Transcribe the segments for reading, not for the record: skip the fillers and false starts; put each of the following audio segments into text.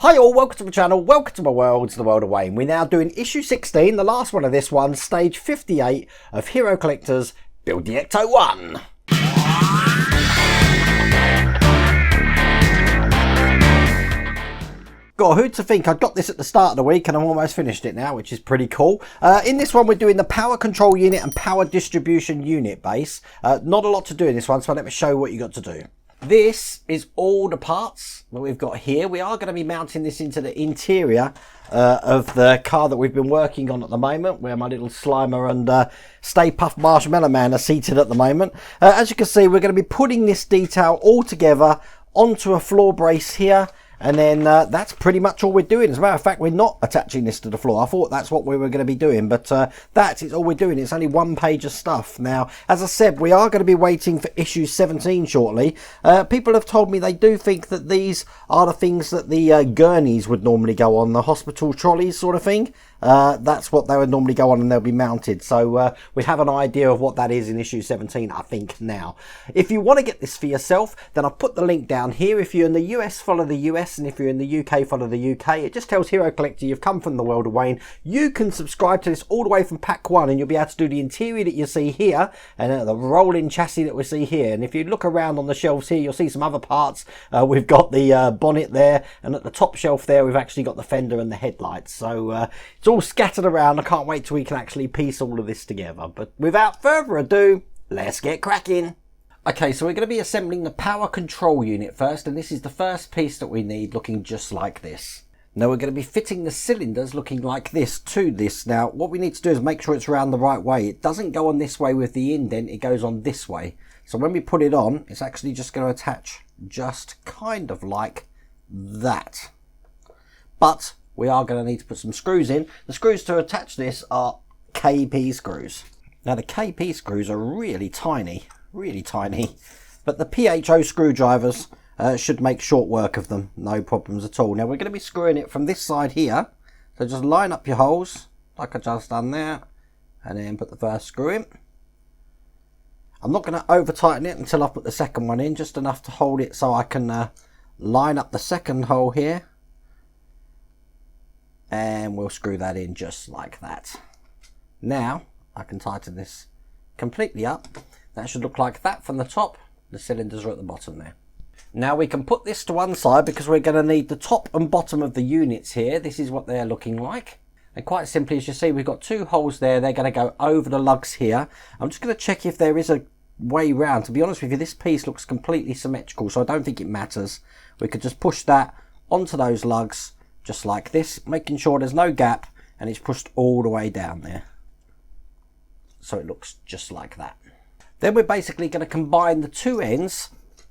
Hi all, welcome to my channel, welcome to my world, the world of Wayne. We're now doing issue 16, the last one of this one, stage 58 of Hero Collector's Build the Ecto-1. God, who'd to think I'd got this at the start of the week and I've almost finished it now, which is pretty cool. In this one, we're doing the power control unit and power distribution unit base. Not a lot to do in this one, so let me show you what you got to do. This is all the parts that we've got here. We are going to be mounting this into the interior of the car that we've been working on at the moment, where my little Slimer and Stay Puft Marshmallow Man are seated at the moment. As you can see, we're going to be putting this detail all together onto a floor brace here. And then that's pretty much all we're doing. As a matter of fact, we're not attaching this to the floor. I thought that's what we were going to be doing, but that is all we're doing. It's only one page of stuff. Now, as I said, we are going to be waiting for issue 17 shortly. People have told me they do think that these are the things that the gurneys would normally go on, the hospital trolleys sort of thing. That's what they would normally go on and they'll be mounted. So we have an idea of what that is in issue 17, I think, now. If you want to get this for yourself, then I've put the link down here. If you're in the US, follow the US. And if you're in the UK, follow the UK. It just tells Hero Collector you've come from the world of Wayne. You can subscribe to this all the way from pack 1 and you'll be able to do the interior that you see here and the rolling chassis that we see here. And if you look around on the shelves here, you'll see some other parts. We've got the bonnet there, and at the top shelf there we've actually got the fender and the headlights. So it's all scattered around. I can't wait till we can actually piece all of this together. But without further ado, let's get cracking. Okay, so we're going to be assembling the power control unit first, and this is the first piece that we need, looking just like this. Now we're going to be fitting the cylinders looking like this to this. Now what we need to do is make sure it's around the right way. It doesn't go on this way with the indent, it goes on this way. So when we put it on, it's actually just going to attach just kind of like that. But we are going to need to put some screws in. The screws to attach this are KP screws. Now the KP screws are really tiny, but the PHO screwdrivers should make short work of them, no problems at all. Now we're going to be screwing it from this side here, so just line up your holes like I just done there, and then put the first screw in. I'm not going to over tighten it until I put the second one in, just enough to hold it so I can line up the second hole here, and we'll screw that in just like that. Now I can tighten this completely up. That should look like that from the top. The cylinders are at the bottom there. Now we can put this to one side because we're going to need the top and bottom of the units here. This is what they're looking like. And quite simply, as you see, we've got two holes there. They're going to go over the lugs here. I'm just going to check if there is a way round. To be honest with you, this piece looks completely symmetrical, so I don't think it matters. We could just push that onto those lugs just like this, making sure there's no gap and it's pushed all the way down there. So it looks just like that. Then we're basically going to combine the two ends,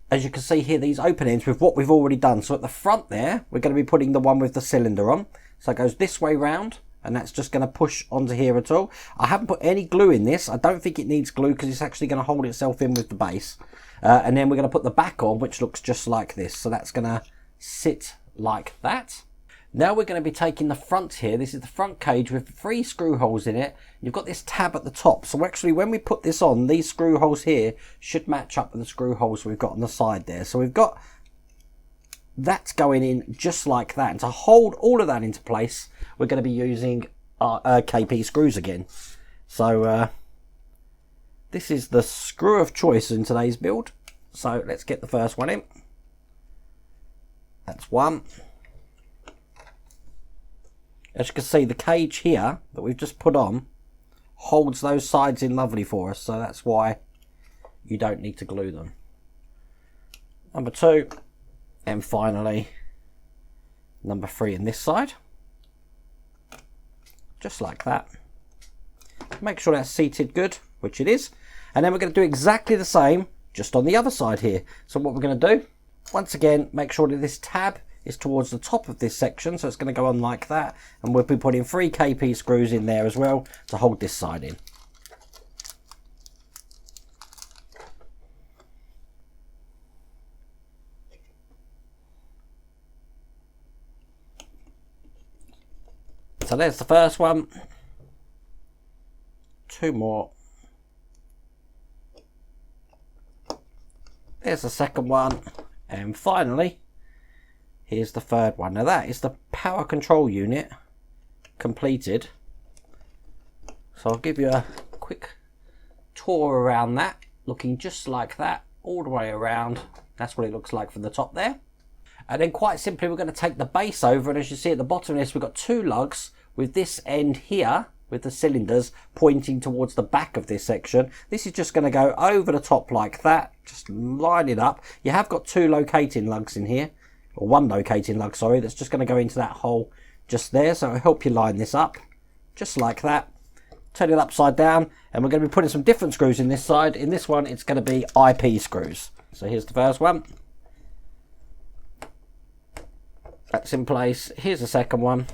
as you can see here, these open ends, with what we've already done. So at the front there, we're going to be putting the one with the cylinder on. So it goes this way round, and that's just going to push onto here at all. I haven't put any glue in this. I don't think it needs glue because it's actually going to hold itself in with the base. And then we're going to put the back on, which looks just like this. So that's going to sit like that. Now we're going to be taking the front here. This is the front cage with 3 screw holes in it. You've got this tab at the top. So actually when we put this on, these screw holes here should match up with the screw holes we've got on the side there. So we've got that going in just like that. And to hold all of that into place, we're going to be using our KP screws again. So this is the screw of choice in today's build. So let's get the first one in. That's one. As you can see, the cage here that we've just put on holds those sides in lovely for us, so that's why you don't need to glue them. Number 2, and finally number 3 in this side. Just like that. Make sure that's seated good, which it is. And then we're going to do exactly the same just on the other side here. So what we're going to do, once again, make sure that this tab is towards the top of this section, so it's going to go on like that, and we'll be putting 3 KP screws in there as well to hold this side in. So there's the first one. 2 more. There's the second one, and finally here's the third one. Now that is the power control unit completed. So I'll give you a quick tour around that, looking just like that all the way around. That's what it looks like from the top there. And then quite simply, we're going to take the base over, and as you see at the bottom of this, we've got two lugs with this end here with the cylinders pointing towards the back of this section. This is just going to go over the top like that, just line it up. You have got two locating lugs in here, or one locating lug, sorry, that's just going to go into that hole just there. So I'll help you line this up just like that. Turn it upside down, and we're going to be putting some different screws in this side. In this one, it's going to be IP screws. So here's the first one. That's in place. Here's the second one.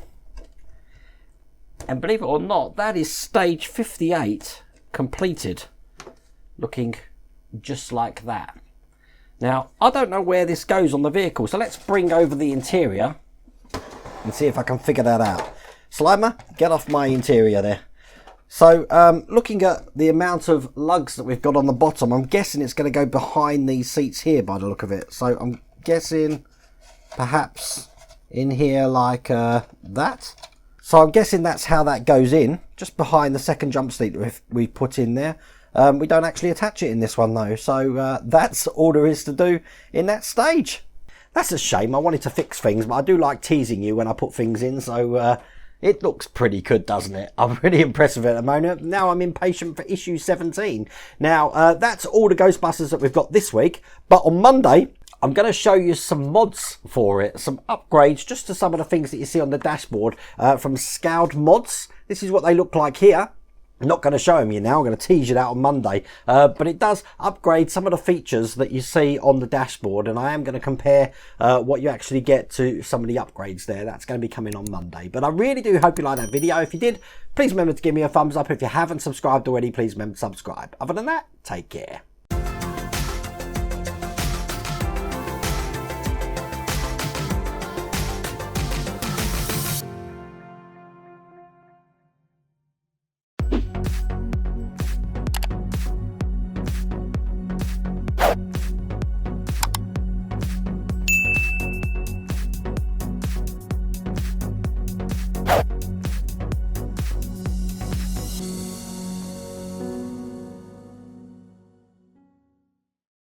And believe it or not, that is stage 58 completed. Looking just like that. Now, I don't know where this goes on the vehicle, so let's bring over the interior and see if I can figure that out. Slimer, get off my interior there. So, looking at the amount of lugs that we've got on the bottom, I'm guessing it's going to go behind these seats here by the look of it. So, I'm guessing perhaps in here like that. So, I'm guessing that's how that goes in, just behind the second jump seat that we've put in there. We don't actually attach it in this one though. So, that's all there is to do in that stage. That's a shame. I wanted to fix things, but I do like teasing you when I put things in. So, it looks pretty good, doesn't it? I'm really impressed with it at the moment. Now I'm impatient for issue 17. Now, that's all the Ghostbusters that we've got this week. But on Monday, I'm going to show you some mods for it. Some upgrades just to some of the things that you see on the dashboard from Scowled Mods. This is what they look like here. I'm not going to show them you now. I'm going to tease you that on Monday. But it does upgrade some of the features that you see on the dashboard. And I am going to compare what you actually get to some of the upgrades there. That's going to be coming on Monday. But I really do hope you liked that video. If you did, please remember to give me a thumbs up. If you haven't subscribed already, please remember to subscribe. Other than that, take care.